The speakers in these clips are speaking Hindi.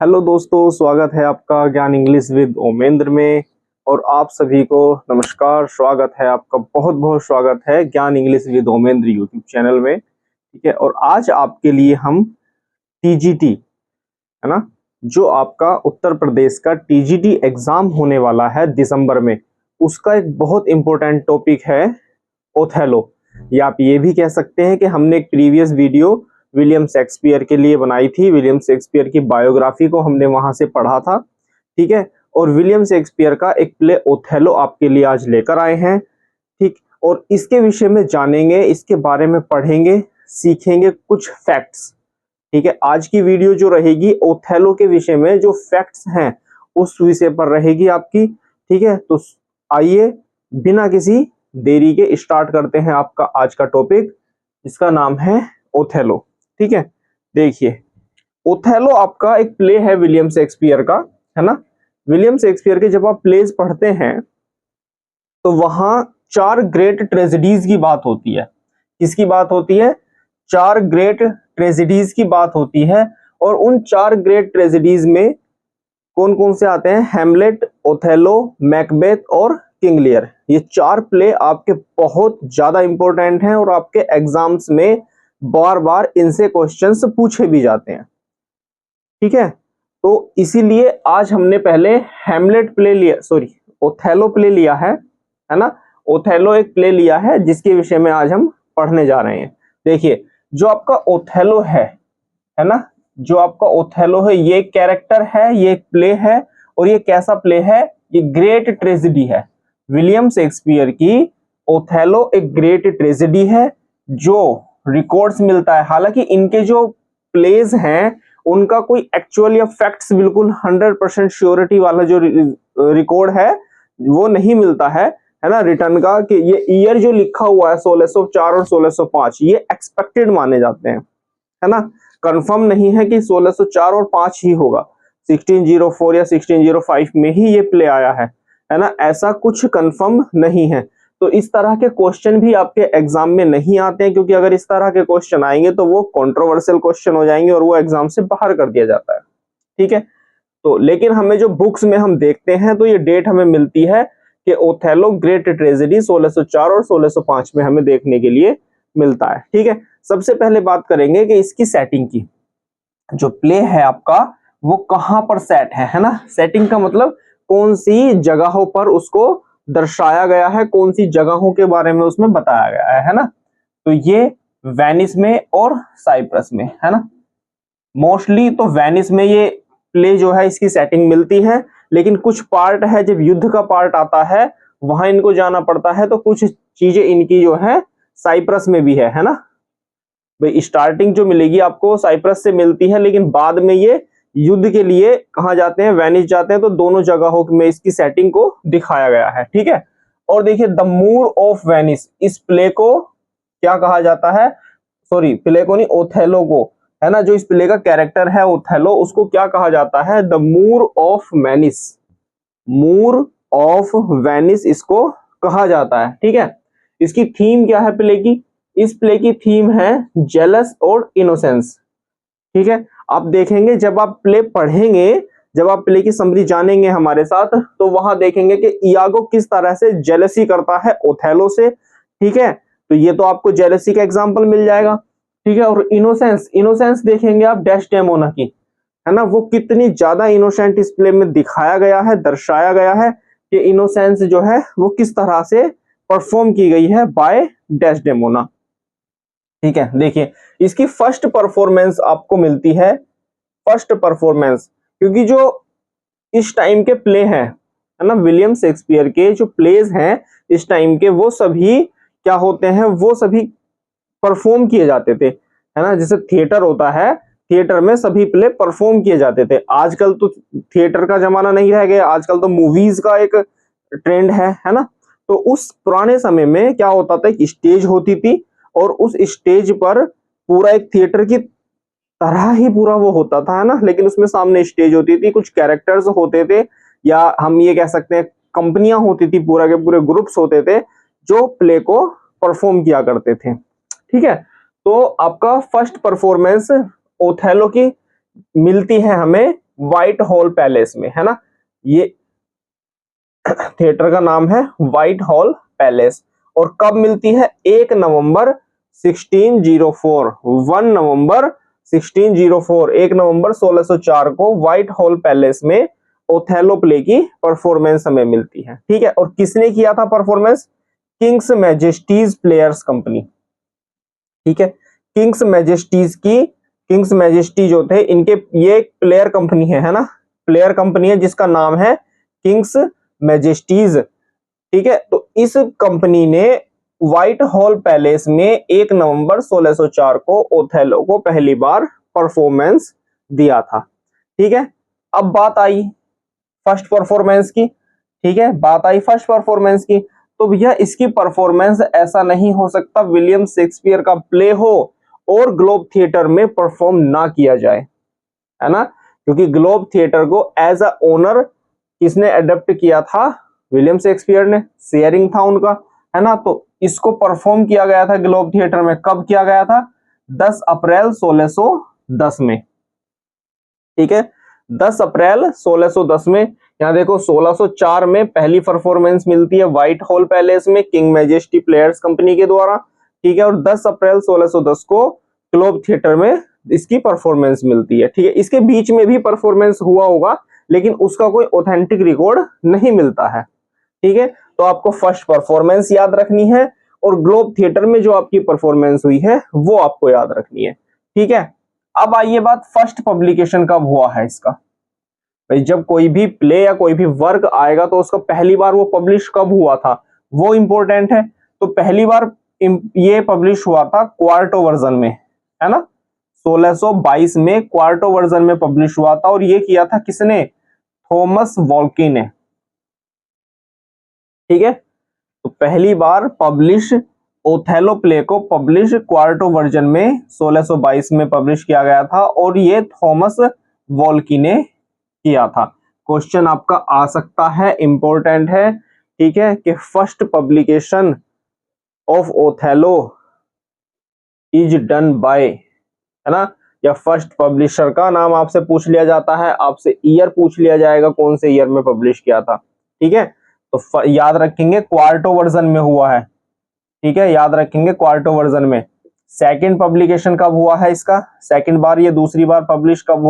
हेलो दोस्तों, स्वागत है आपका ज्ञान इंग्लिश विद ओमेंद्र में। और आप सभी को नमस्कार, स्वागत है आपका, बहुत बहुत स्वागत है ज्ञान English with Omendra YouTube channel में। ठीक है, और आज आपके लिए हम टीजीटी, है ना, जो आपका उत्तर प्रदेश का टीजीटी एग्जाम होने वाला है दिसंबर में, उसका एक बहुत इंपॉर्टेंट टॉपिक है ओथेलो। या आप ये भी कह सकते हैं कि हमने एक प्रीवियस वीडियो विलियम शेक्सपियर के लिए बनाई थी। विलियम शेक्सपियर की बायोग्राफी को हमने वहां से पढ़ा था। ठीक है, और विलियम शेक्सपियर का एक प्ले ओथेलो आपके लिए आज लेकर आए हैं। ठीक, और इसके विषय में जानेंगे, इसके बारे में पढ़ेंगे, सीखेंगे कुछ फैक्ट्स। ठीक है, आज की वीडियो जो रहेगी ओथेलो के विषय में, जो फैक्ट्स हैं उस विषय पर रहेगी आपकी। ठीक है, तो आइए बिना किसी देरी के स्टार्ट करते हैं आपका आज का टॉपिक, जिसका नाम है ओथेलो। ठीक है, देखिए ओथेलो आपका एक प्ले है विलियम शेक्सपियर का, है ना। विलियम शेक्सपियर के जब आप प्लेज पढ़ते हैं तो वहां 4 ग्रेट ट्रेजेडीज की बात होती है। किसकी बात होती है? 4 ग्रेट ट्रेजेडीज की बात होती है। और उन 4 ग्रेट ट्रेजेडीज में कौन कौन से आते हैं? हैमलेट, ओथेलो, मैकबेथ और किंग लियर। ये 4 प्ले आपके बहुत ज्यादा इंपॉर्टेंट हैं और आपके एग्जाम्स में बार बार इनसे क्वेश्चंस पूछे भी जाते हैं। ठीक है, तो इसीलिए आज हमने पहले हैमलेट प्ले लिया, सॉरी ओथेलो प्ले लिया है ना। ओथेलो एक प्ले लिया है जिसके विषय में आज हम पढ़ने जा रहे हैं। देखिए, जो आपका ओथेलो है ना, जो आपका ओथेलो है, ये कैरेक्टर है, ये प्ले है। और ये कैसा प्ले है? ये ग्रेट ट्रेजेडी है। विलियम शेक्सपियर की ओथेलो एक ग्रेट ट्रेजेडी है जो रिकॉर्ड्स मिलता है। हालांकि इनके जो प्लेज हैं उनका कोई एक्चुअल या फैक्ट्स बिल्कुल 100% श्योरिटी वाला जो रिकॉर्ड है वो नहीं मिलता है ना, रिटर्न का, कि ये ईयर जो लिखा हुआ है 1604 और 1605 ये एक्सपेक्टेड माने जाते हैं, है ना। कंफर्म नहीं है कि 1604 और 5 ही होगा, 1604 या 1605 में ही ये प्ले आया है ना, ऐसा कुछ कंफर्म नहीं है। तो इस तरह के क्वेश्चन भी आपके एग्जाम में नहीं आते हैं, क्योंकि अगर इस तरह के क्वेश्चन आएंगे तो वो कंट्रोवर्शियल क्वेश्चन हो जाएंगे और वो एग्जाम से बाहर कर दिया जाता है। ठीक है, तो लेकिन हमें जो बुक्स में हम देखते हैं तो ये डेट हमें मिलती है कि ओथेलो ग्रेट ट्रेजेडी 1604 और 1605 में हमें देखने के लिए मिलता है। ठीक है, सबसे पहले बात करेंगे कि इसकी सेटिंग की। जो प्ले है आपका वो कहां पर सेट है ना। सेटिंग का मतलब कौन सी जगहों पर उसको दर्शाया गया है, कौन सी जगहों के बारे में उसमें बताया गया है ना। तो ये वेनिस में और साइप्रस में, है ना। मोस्टली तो वेनिस में ये प्ले जो है इसकी सेटिंग मिलती है, लेकिन कुछ पार्ट है जब युद्ध का पार्ट आता है वहां इनको जाना पड़ता है, तो कुछ चीजें इनकी जो है साइप्रस में भी है ना। भाई स्टार्टिंग जो मिलेगी आपको साइप्रस से मिलती है, लेकिन बाद में ये युद्ध के लिए कहां जाते हैं? वेनिस जाते हैं। तो दोनों जगहों में इसकी सेटिंग को दिखाया गया है। ठीक है, और देखिए द मूर ऑफ वेनिस, इस प्ले को क्या कहा जाता है? सॉरी, प्ले को नहीं, ओथेलो को, है ना। जो इस प्ले का कैरेक्टर है ओथेलो, उसको क्या कहा जाता है? The Moor of Venice. Moor of Venice इसको कहा जाता है। ठीक है, इसकी थीम क्या है प्ले की? इस प्ले की थीम है जेलस और इनोसेंस। ठीक है, आप देखेंगे जब आप प्ले पढ़ेंगे, जब आप प्ले की समरी जानेंगे हमारे साथ, तो वहां देखेंगे कि इयागो किस तरह से जेलसी करता है ओथेलो से। ठीक है, तो ये तो आपको जेलसी का एग्जांपल मिल जाएगा। ठीक है, और इनोसेंस, इनोसेंस देखेंगे आप डेस्डेमोना की, है ना। वो कितनी ज्यादा इनोसेंट इस प्ले में दिखाया गया है, दर्शाया गया है कि इनोसेंस जो है वो किस तरह से परफॉर्म की गई है बाय डेस्डेमोना। ठीक है, देखिए इसकी फर्स्ट परफॉर्मेंस आपको मिलती है, फर्स्ट परफॉर्मेंस, क्योंकि जो इस टाइम के प्ले हैं, है ना, विलियम शेक्सपियर के जो प्लेज हैं इस टाइम के, वो सभी क्या होते हैं? वो सभी परफॉर्म किए जाते थे, है ना। जैसे थिएटर होता है, थिएटर में सभी प्ले परफॉर्म किए जाते थे। आजकल तो थिएटर का जमाना नहीं रह गया, आजकल तो मूवीज का एक ट्रेंड है ना। तो उस पुराने समय में क्या होता था? एक स्टेज होती थी और उस स्टेज पर पूरा एक थिएटर की तरह ही पूरा वो होता था, है ना, लेकिन उसमें सामने स्टेज होती थी, कुछ कैरेक्टर्स होते थे, या हम ये कह सकते हैं कंपनियां होती थी, पूरा के पूरे ग्रुप्स होते थे जो प्ले को परफॉर्म किया करते थे। ठीक है, तो आपका फर्स्ट परफॉर्मेंस ओथेलो की मिलती है हमें व्हाइट हॉल पैलेस में, है ना। ये थिएटर का नाम है व्हाइट हॉल पैलेस। और कब मिलती है? 1 नवंबर 1604, 1 नवंबर 1604, 1 नवंबर 1604 को व्हाइट हॉल पैलेस में ओथेलो प्ले की परफॉर्मेंस हमें मिलती है। ठीक है, और किसने किया था performance? Kings Majesty's players company. ठीक है, किंग्स मैजेस्टी जो थे इनके, ये प्लेयर कंपनी है ना, प्लेयर कंपनी है जिसका नाम है किंग्स मैजेस्टीज। ठीक है, तो इस कंपनी ने व्हाइट हॉल पैलेस में 1 नवंबर 1604 को ओथेलो को पहली बार परफॉर्मेंस दिया था। ठीक है, अब बात आई फर्स्ट परफॉर्मेंस की। ठीक है, बात आई फर्स्ट परफॉर्मेंस की, तो भैया इसकी परफॉर्मेंस ऐसा नहीं हो सकता विलियम शेक्सपियर का प्ले हो और ग्लोब थिएटर में परफॉर्म ना किया जाए, है ना, क्योंकि ग्लोब थिएटर को एज अ ओनर किसने अडॉप्ट किया था? विलियम शेक्सपियर ने, शेयरिंग था उनका, है ना। तो इसको परफॉर्म किया गया था ग्लोब थिएटर में, कब किया गया था? 10 अप्रैल 1610 में। ठीक है, 10 अप्रैल 1610 में। यहाँ देखो 1604 में पहली परफॉर्मेंस मिलती है व्हाइट हॉल पैलेस में किंग मैजेस्टी प्लेयर्स कंपनी के द्वारा। ठीक है, और 10 अप्रैल 1610 को ग्लोब थिएटर में इसकी परफॉर्मेंस मिलती है। ठीक है, इसके बीच में भी परफॉर्मेंस हुआ होगा लेकिन उसका कोई ऑथेंटिक रिकॉर्ड नहीं मिलता है। ठीक है, तो आपको फर्स्ट परफॉर्मेंस याद रखनी है और ग्लोब थिएटर में जो आपकी परफॉर्मेंस हुई है वो आपको याद रखनी है। ठीक है, अब आइए बात फर्स्ट पब्लिकेशन कब हुआ है इसका। भाई जब कोई भी प्ले या कोई भी वर्क आएगा तो उसका पहली बार वो पब्लिश कब हुआ था वो इंपॉर्टेंट है। तो पहली बार ये पब्लिश हुआ था क्वार्टो वर्जन में, है ना, 1622 में क्वार्टो वर्जन में पब्लिश हुआ था। और ये किया था किसने? थॉमस वॉल्की ने। ठीक है, तो पहली बार पब्लिश ओथेलो प्ले को पब्लिश क्वार्टो वर्जन में 1622 में पब्लिश किया गया था और ये थॉमस वॉल्की ने किया था। क्वेश्चन आपका आ सकता है, इंपॉर्टेंट है। ठीक है, कि first publication of Othello is done by, है ना, या फर्स्ट पब्लिशर का नाम आपसे पूछ लिया जाता है, आपसे ईयर पूछ लिया जाएगा कौन से ईयर में पब्लिश किया था। ठीक है, तो याद रखेंगे क्वार्टो वर्जन में हुआ है। ठीक है, याद रखेंगे क्वार्टो वर्जन में। सेकंड पब्लिकेशन कब हुआ है इसका? सेकंड बार ये दूसरी बार पब्लिश कब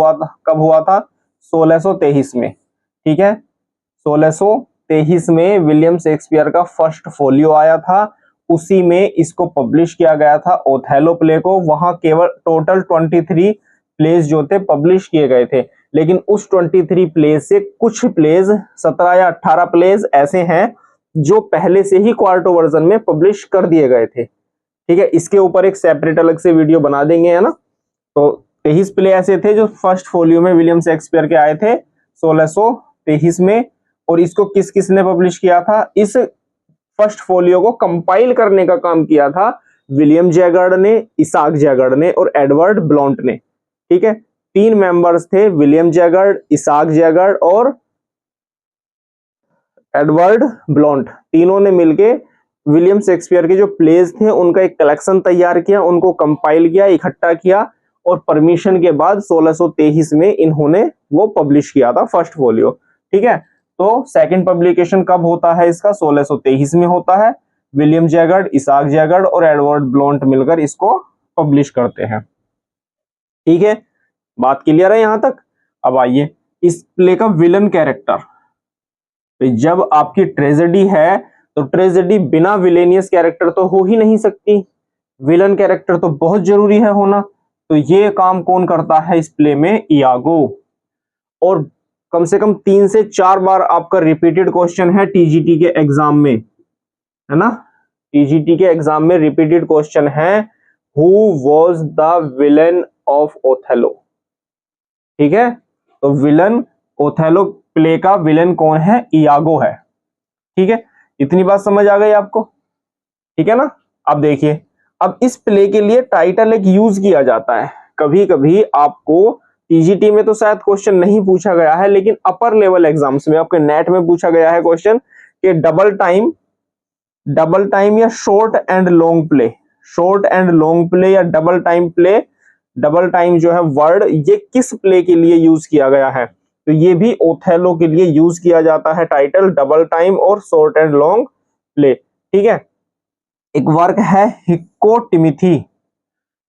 हुआ था? 1623 में। ठीक है, 1623 में विलियम शेक्सपियर का फर्स्ट फोलियो आया था, उसी में इसको पब्लिश किया गया था ओथेलो प्ले को। वहां केवल टोटल 23 प्लेस जो थे पब्लिश किए गए थे, लेकिन उस 23 प्लेस से कुछ प्लेस 17 या 18 प्लेस ऐसे हैं जो पहले से ही क्वार्टो वर्जन में पब्लिश कर दिए गए थे। ठीक है, इसके ऊपर एक सेपरेट अलग से वीडियो बना देंगे, है ना। तो 23 प्ले ऐसे थे जो फर्स्ट फोलियो में विलियम शेक्सपियर के आए थे 1623 में। और इसको किस किस ने पब्लिश किया था? इस फर्स्ट फोलियो को कंपाइल करने का काम किया था विलियम जैगार्ड ने, इसाक जैगार्ड ने और एडवर्ड ब्लॉन्ट ने। ठीक है, 3 मेंबर्स थे, विलियम जैगार्ड, इसाक जैगार्ड और एडवर्ड ब्लॉन्ट। तीनों ने मिलके विलियम शेक्सपियर के जो प्लेज थे उनका एक कलेक्शन तैयार किया, उनको कंपाइल किया, इकट्ठा किया और परमिशन के बाद 1623 में इन्होंने वो पब्लिश किया था फर्स्ट फोलियो। ठीक है, तो सेकंड पब्लिकेशन कब होता है इसका? 1623 में होता है। विलियम जैगार्ड, इसाक जैगार्ड और एडवर्ड ब्लॉन्ट मिलकर इसको पब्लिश करते हैं। ठीक है, बात क्लियर है यहां तक? अब आइए इस प्ले का विलन कैरेक्टर। जब आपकी ट्रेजेडी है तो ट्रेजेडी बिना विलेनियस कैरेक्टर तो हो ही नहीं सकती, विलन कैरेक्टर तो बहुत जरूरी है होना। तो ये काम कौन करता है इस प्ले में? इयागो। और कम से कम 3 से 4 बार आपका रिपीटेड क्वेश्चन है टीजीटी के एग्जाम में, है ना, टीजीटी के एग्जाम में रिपीटेड क्वेश्चन है, who was the villain of Othello. ठीक है, तो विलन ओथेलो प्ले का विलन कौन है? इयागो है। ठीक है, इतनी बात समझ आ गई आपको? ठीक है ना। अब देखिए, अब इस प्ले के लिए टाइटल एक यूज किया जाता है। कभी कभी आपको टीजीटी में तो शायद क्वेश्चन नहीं पूछा गया है, लेकिन अपर लेवल एग्जाम्स में आपके नेट में पूछा गया है क्वेश्चन कि डबल टाइम या short and long play, short and long play या डबल टाइम जो है वर्ड, ये किस प्ले के लिए यूज किया गया है? तो ये भी ओथेलो के लिए यूज किया जाता है टाइटल, डबल टाइम और शॉर्ट एंड लॉन्ग प्ले। ठीक है, एक वर्क है हेकोटिमिथी,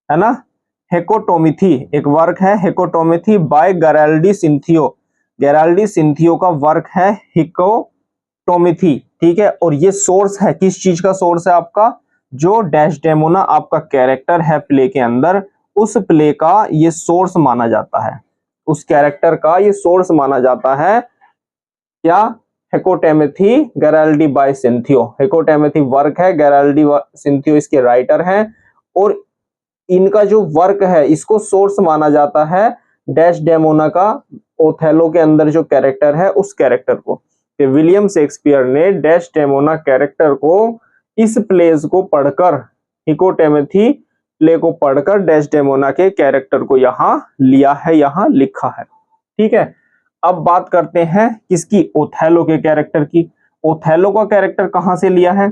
है ना, हेकोटोमिथी, एक वर्क है हेकोटोमिथी बाय गेराल्डी सिंथियो। गेराल्डी सिंथियो का वर्क है हेकोटोमिथी। ठीक है, और ये सोर्स है, किस चीज का सोर्स है आपका, जो डेस्डेमोना आपका कैरेक्टर है प्ले के अंदर, उस प्ले का ये सोर्स माना जाता है, उस कैरेक्टर का ये सोर्स माना जाता है। क्या, हेकोटेमिथी गेराल्डी बाय सिंथियो। हेकोटेमिथी वर्क है, गेराल्डी सिंथियो इसके राइटर हैं, और इनका जो वर्क है इसको सोर्स माना जाता है डेस्डेमोना का, ओथेलो के अंदर जो कैरेक्टर है उस कैरेक्टर को। विलियम शेक्सपियर ने डेस्डेमोना कैरेक्टर को इस प्लेस को पढ़कर, हेकोटेमिथी प्ले को पढ़कर डेस्डेमोना के कैरेक्टर को यहाँ लिया है, यहाँ लिखा है। ठीक है, अब बात करते हैं किसकी, ओथेलो के कैरेक्टर की। ओथेलो का कैरेक्टर कहां से लिया है,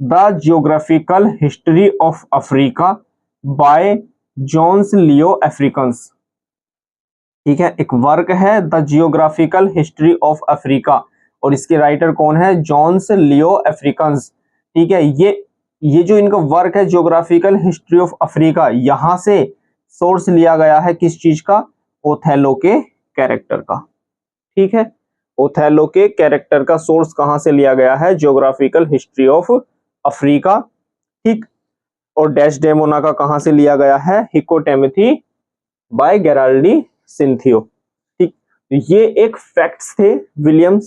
the geographical history of Africa by Johns Leo Africanus. ठीक है, एक वर्क है the geographical history of Africa, और इसके राइटर कौन है, जॉन्स लियो अफ्रीकन्स। ठीक है, ये जो इनका वर्क है जियोग्राफिकल हिस्ट्री ऑफ अफ्रीका, यहां से सोर्स लिया गया है किस चीज का, ओथेलो के कैरेक्टर का। ठीक है, ओथेलो के कैरेक्टर का सोर्स कहां से लिया गया है, जियोग्राफिकल हिस्ट्री ऑफ अफ्रीका। ठीक, और डेस्डेमोना का कहां से लिया गया है, हेकोटेमिथी बाय गेराल्डी सिंथियो। ठीक, ये एक फैक्ट्स थे विलियम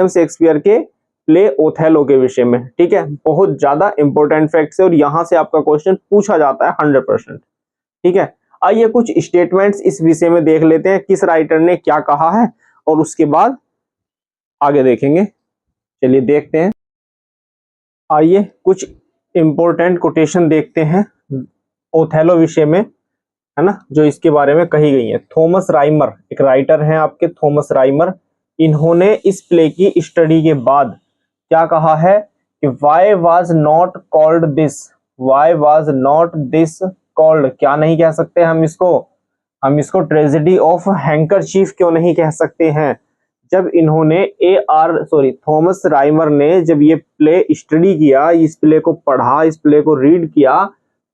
शेक्सपियर के प्ले ओथेलो के विषय में। ठीक है, बहुत ज्यादा इंपॉर्टेंट फैक्ट्स है और यहां से आपका क्वेश्चन पूछा जाता है 100%। ठीक है, आइए कुछ स्टेटमेंट्स इस विषय में देख लेते हैं, किस राइटर ने क्या कहा है, और उसके बाद आगे देखेंगे। चलिए देखते हैं, आइए कुछ इंपॉर्टेंट कोटेशन देखते हैं ओथेलो विषय में, है ना, जो इसके बारे में कही गई है। थॉमस राइमर एक राइटर हैं आपके, थॉमस राइमर, इन्होंने इस प्ले की स्टडी के बाद क्या कहा है कि why was not called this, why was not this called, क्या नहीं कह सकते हम इसको ट्रेजेडी ऑफ हैंकरचीफ क्यों नहीं कह सकते हैं। जब इन्होंने थॉमस राइमर ने जब ये प्ले स्टडी किया, इस प्ले को पढ़ा, इस प्ले को रीड किया,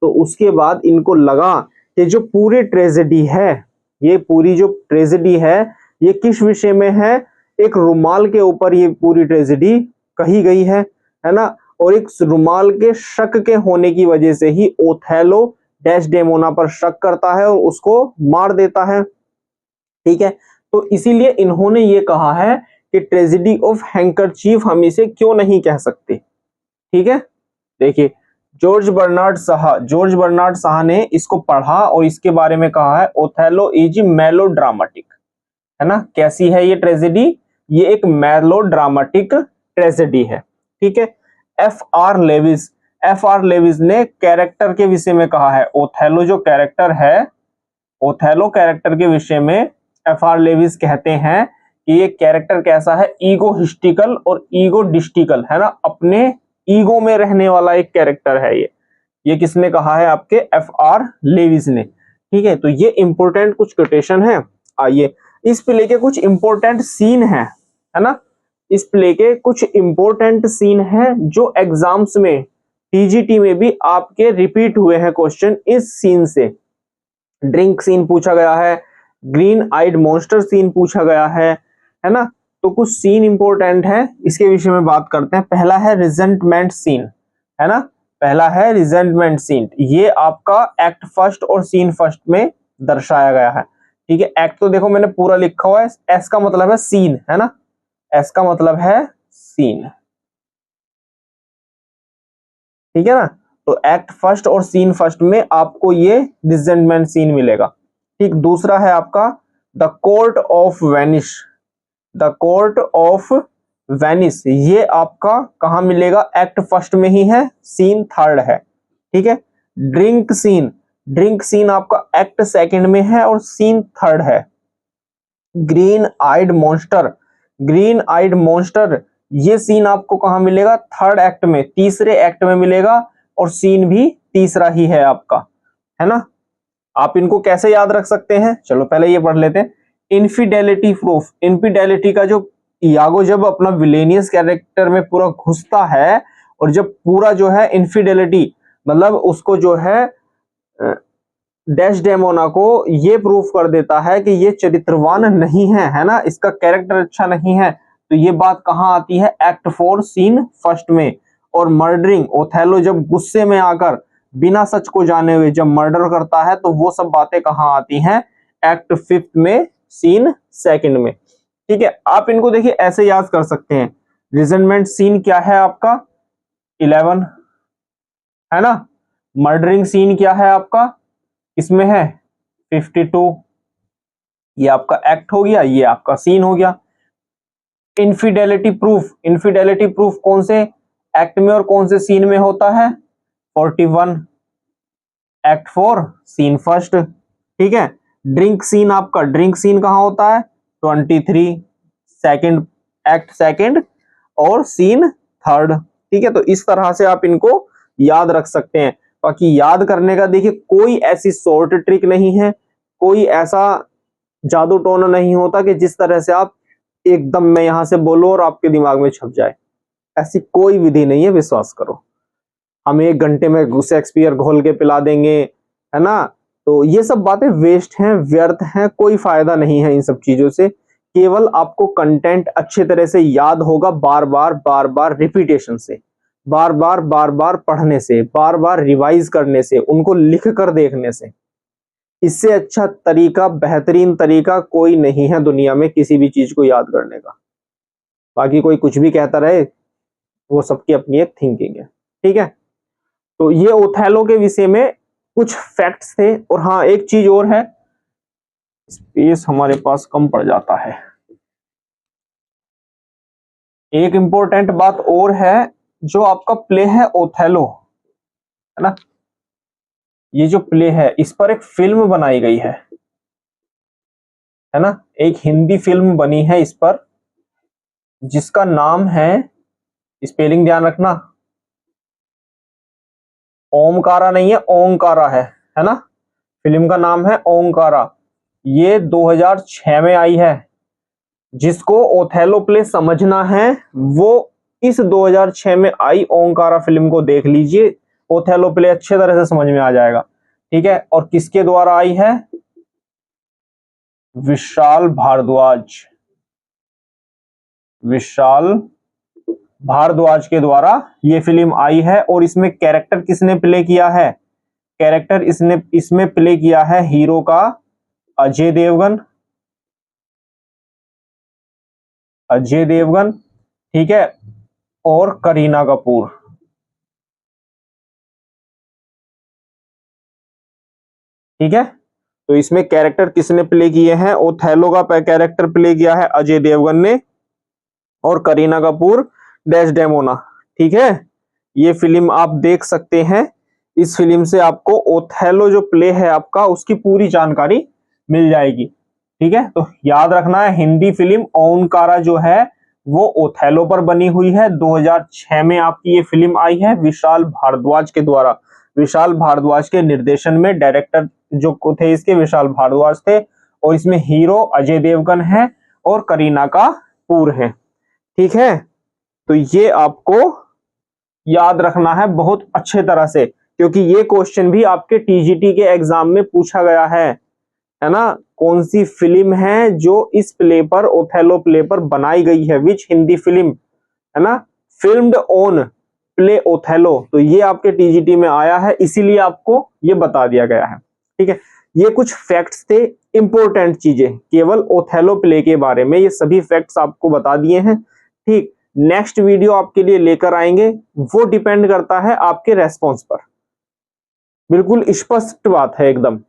तो उसके बाद इनको लगा कि जो पूरी ट्रेजेडी है, ये पूरी जो ट्रेजेडी है ये किस विषय में है, एक रुमाल के ऊपर ये पूरी ट्रेजेडी कही गई है ना, और एक रुमाल के शक के होने की वजह से ही ओथेलो डेस्डेमोना पर शक करता है और उसको मार देता है। ठीक है, तो इसीलिए इन्होंने ये कहा है कि ट्रेजेडी ऑफ हैंकरचीफ हम इसे क्यों नहीं कह सकते। ठीक है, देखिए जॉर्ज बर्नार्ड शाह ने इसको पढ़ा और इसके बारे में कहा है ओथेलो इज मेलोड्रामेटिक, है ना, कैसी है ये ट्रेजेडी, ये एक मेलोड्रामेटिक ट्रेजेडी है। ठीक है, एफ आर लेविस ने कैरेक्टर के विषय में कहा है, ओथेलो जो कैरेक्टर है, ओथेलो कैरेक्टर के विषय में एफ आर लेविस कहते हैं कि ये कैरेक्टर कैसा है, ईगोहिस्टिकल और ईगोडिस्टिकल, है ना, अपने ईगो में रहने वाला एक कैरेक्टर है ये किसने कहा है, आपके एफ आर लेविस ने। ठीक है, तो ये इंपॉर्टेंट कुछ कोटेशन है। आइए इस प्ले के कुछ इंपॉर्टेंट सीन है ना, इस प्ले के कुछ इंपॉर्टेंट सीन है जो एग्जाम्स में टीजीटी में भी आपके रिपीट हुए हैं क्वेश्चन इस सीन से। ड्रिंक सीन पूछा गया है, ग्रीन आइड मॉन्स्टर सीन पूछा गया है ना, तो कुछ सीन इंपॉर्टेंट है, इसके विषय में बात करते हैं। पहला है रिजेंटमेंट सीन, है ना, पहला है रिजेंटमेंट सीन, ये आपका एक्ट फर्स्ट और सीन फर्स्ट में दर्शाया गया है। ठीक है, एक्ट तो देखो मैंने पूरा लिखा हुआ है, एस का मतलब है सीन, है ना, एस का मतलब है सीन। ठीक है ना, तो एक्ट फर्स्ट और सीन फर्स्ट में आपको ये रिजेंटमेंट सीन मिलेगा। ठीक, दूसरा है आपका the court of Venice, the court of Venice, ये आपका कहां मिलेगा, एक्ट फर्स्ट में ही है, सीन थर्ड है। ठीक है, ड्रिंक सीन आपका एक्ट सेकंड में है और सीन थर्ड है। ग्रीन आइड मॉन्स्टर, ये सीन आपको कहां मिलेगा, थर्ड एक्ट में, तीसरे एक्ट में मिलेगा, और सीन भी तीसरा ही है आपका, है ना। आप इनको कैसे याद रख सकते हैं, चलो पहले ये पढ़ लेते हैं। इनफिडेलिटी प्रूफ, इनफिडेलिटी का जो यागो जब अपना विलेनियस कैरेक्टर में पूरा घुसता है और जब पूरा जो है इनफिडेलिटी मतलब उसको जो है डेस्डेमोना को ये प्रूफ कर देता है कि ये चरित्रवान नहीं है ना, इसका कैरेक्टर अच्छा नहीं है। तो ये बात कहाँ आती है? एक्ट 4 सीन फर्स्ट में। और मर्डरिंग ओथेलो जब गुस्से में आकर बिना सच को जाने हुए जब मर्डर करता है तो वो सब बातें कहाँ आती हैं? एक्ट 5 में सीन सेकंड में। ठीक है, आप इनको देखिए ऐसे याद कर सकते हैं। रिजनमेंट सीन क्या है आपका? 11 है ना। मर्डरिंग सीन क्या है आपका? इसमें है 52। ये आपका एक्ट हो गया, ये आपका सीन हो गया। इनफिडेलिटी प्रूफ, इनफिडेलिटी प्रूफ कौन से एक्ट में और कौन से सीन में होता है? 41 एक्ट 4 सीन फर्स्ट। ठीक है, ड्रिंक सीन आपका, ड्रिंक सीन कहां होता है? 23 सेकंड, एक्ट सेकंड और सीन थर्ड। ठीक है, तो इस तरह से आप इनको याद रख सकते हैं। बाकी याद करने का देखिए कोई ऐसी शॉर्ट ट्रिक नहीं है, कोई ऐसा जादू टोना नहीं होता कि जिस तरह से आप एकदम मैं यहां से बोलो और आपके दिमाग में छप जाए। ऐसी कोई विधि नहीं है, विश्वास करो। हम 1 घंटे में शेक्सपियर घोल के पिला देंगे, है ना। तो ये सब बातें वेस्ट हैं, व्यर्थ हैं, कोई फायदा नहीं है इन सब चीजों से। केवल आपको कंटेंट अच्छे तरह से याद होगा बार बार रिपीटेशन से, बार बार पढ़ने से, बार बार रिवाइज करने से, उनको लिख कर देखने से। इससे अच्छा तरीका, बेहतरीन तरीका कोई नहीं है दुनिया में किसी भी चीज को याद करने का। बाकी कोई कुछ भी कहता रहे, वो सबकी अपनी एक थिंकिंग है। ठीक है, तो ये ओथेलो के विषय में कुछ फैक्ट्स थे। और हाँ, एक चीज और है, स्पेस हमारे पास कम पड़ जाता है। एक इंपॉर्टेंट बात और है, जो आपका प्ले है ओथेलो, है ना, ये जो प्ले है इस पर एक फिल्म बनाई गई है ना। एक हिंदी फिल्म बनी है इस पर, जिसका नाम है, स्पेलिंग ध्यान रखना, ओमकारा नहीं है, ओंकारा है ना। फिल्म का नाम है ओंकारा। ये 2006 में आई है। जिसको ओथेलो प्ले समझना है वो इस 2006 में आई ओंकारा फिल्म को देख लीजिए, ओथेलो प्ले अच्छे तरह से समझ में आ जाएगा। ठीक है, और किसके द्वारा आई है? विशाल भारद्वाज, विशाल भारद्वाज के द्वारा ये फिल्म आई है। और इसमें कैरेक्टर किसने प्ले किया है? कैरेक्टर इसमें प्ले किया है हीरो का अजय देवगन, अजय देवगन, ठीक है, और करीना कपूर। ठीक है, तो इसमें कैरेक्टर किसने प्ले किए हैं? ओथेलो का कैरेक्टर प्ले किया है अजय देवगन ने, और करीना कपूर डेस्डेमोना। ठीक है, ये फिल्म आप देख सकते हैं। इस फिल्म से आपको ओथेलो जो प्ले है आपका, उसकी पूरी जानकारी मिल जाएगी। ठीक है, तो याद रखना है, हिंदी फिल्म ओंकारा जो है वो ओथेलो पर बनी हुई है। 2006 में आपकी ये फिल्म आई है विशाल भारद्वाज के द्वारा। विशाल भारद्वाज के निर्देशन में, डायरेक्टर जो थे इसके विशाल भारद्वाज थे, और इसमें हीरो अजय देवगन है और करीना कपूर है। ठीक है, तो ये आपको याद रखना है बहुत अच्छे तरह से, क्योंकि ये क्वेश्चन भी आपके टीजीटी के एग्जाम में पूछा गया है ना। कौन सी फिल्म है जो इस प्ले पर, ओथेलो प्ले पर बनाई गई है? विच हिंदी फिल्म, है ना, फिल्म्ड ऑन प्ले ओथेलो। तो ये आपके टीजीटी में आया है, इसीलिए आपको ये बता दिया गया है। ठीक है, ये कुछ फैक्ट्स थे, इंपॉर्टेंट चीजें केवल ओथेलो प्ले के बारे में, ये सभी फैक्ट्स आपको बता दिए हैं। ठीक, नेक्स्ट वीडियो आपके लिए लेकर आएंगे, वो डिपेंड करता है आपके रेस्पॉन्स पर। बिल्कुल स्पष्ट बात है एकदम।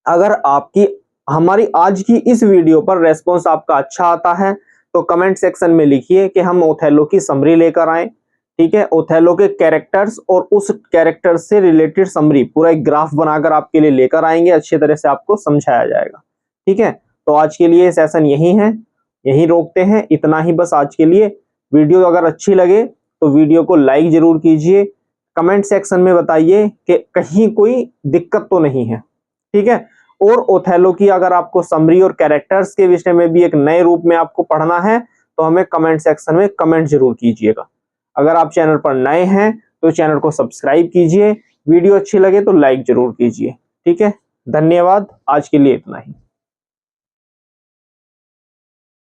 अगर आपकी हमारी आज की इस वीडियो पर रेस्पॉन्स आपका अच्छा आता है तो कमेंट सेक्शन में लिखिए कि हम ओथेलो की समरी लेकर आए। ठीक है, ओथेलो के कैरेक्टर्स और उस कैरेक्टर से रिलेटेड समरी, पूरा एक ग्राफ बनाकर आपके लिए लेकर आएंगे, अच्छी तरह से आपको समझाया जाएगा। ठीक है, तो आज के लिए सेशन यही है, यही रोकते हैं, इतना ही बस आज के लिए। वीडियो अगर अच्छी लगे तो वीडियो को लाइक जरूर कीजिए, कमेंट सेक्शन में बताइए कि कहीं कोई दिक्कत तो नहीं है। ठीक है, और ओथेलो की अगर आपको समरी और कैरेक्टर्स के विषय में भी एक नए रूप में आपको पढ़ना है तो हमें कमेंट सेक्शन में कमेंट जरूर कीजिएगा। अगर आप चैनल पर नए हैं तो चैनल को सब्सक्राइब कीजिए, वीडियो अच्छी लगे तो लाइक जरूर कीजिए। ठीक है, धन्यवाद, आज के लिए इतना ही।